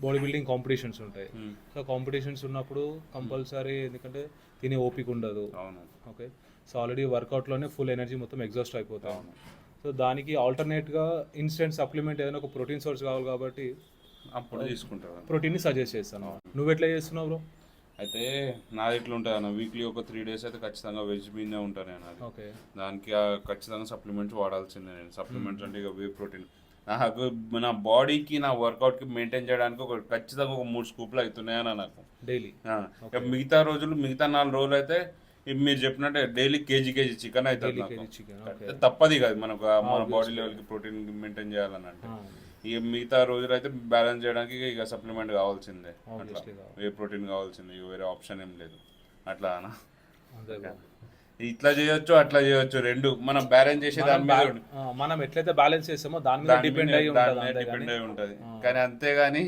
Body building competitions ఉంటాయి. So competitions ఉన్నప్పుడు compulsory ఎందుకంటే తినే ఓపిక ఉండదు. ఓకే, సో ఆల్రెడీ వర్కౌట్లోనే ఫుల్ ఎనర్జీ మొత్తం ఎగ్జాస్ట్ అయిపోతాం. సో దానికి ఆల్టర్నేట్గా ఇన్స్టెంట్ సప్లిమెంట్ ఏదైనా ఒక ప్రోటీన్ సోర్స్ కావాలి కాబట్టి అప్పుడు తీసుకుంటాను, ప్రోటీన్ని సజెస్ట్ చేస్తాను. నువ్వు ఎట్లా చేస్తున్నావు బ్రో? అయితే నాది ఇట్లా ఉంటుంది అన్న, వీక్లీ ఒక 3 days అయితే ఖచ్చితంగా వెజ్ మీనే ఉంటాను నేను. అది ఓకే, దానికి ఖచ్చితంగా సప్లిమెంట్స్ వాడాల్సిందే నేను. సప్లిమెంట్స్ అంటే ఇక వే ప్రోటీన్ నాకు నా బాడీకి నా వర్కౌట్కి మెయింటైన్ చేయడానికి ఒక ఖచ్చితంగా ఒక 3 స్కూప్లు అవుతున్నాయన్న నాకు డైలీ. మిగతా రోజులు మిగతా 4 రోజులు అయితే మీరు చెప్పినట్టే డైలీ కేజీ చికెన్ అవుతుంది నాకు. తప్పది కాదు మనకు మన బాడీ లెవెల్కి ప్రోటీన్ మెయింటైన్ చేయాలని అంటే. ఇక మిగతా రోజులు అయితే బ్యాలెన్స్ చేయడానికి ఇక సప్లిమెంట్ కావాల్సిందే, అట్లా వే ప్రోటీన్ కావాల్సిందే, ఇక వేరే ఆప్షన్ ఏం లేదు. అట్లా ఇట్లా చేయొచ్చు అట్లా చేయొచ్చు, రెండు మనం బ్యాలెన్స్ చేసే దాని మీద మనం ఎట్లయితే బ్యాలెన్స్ చేస్తామో దాని మీద డిపెండ్ అయి ఉంటుంది. కానీ అంతేగాని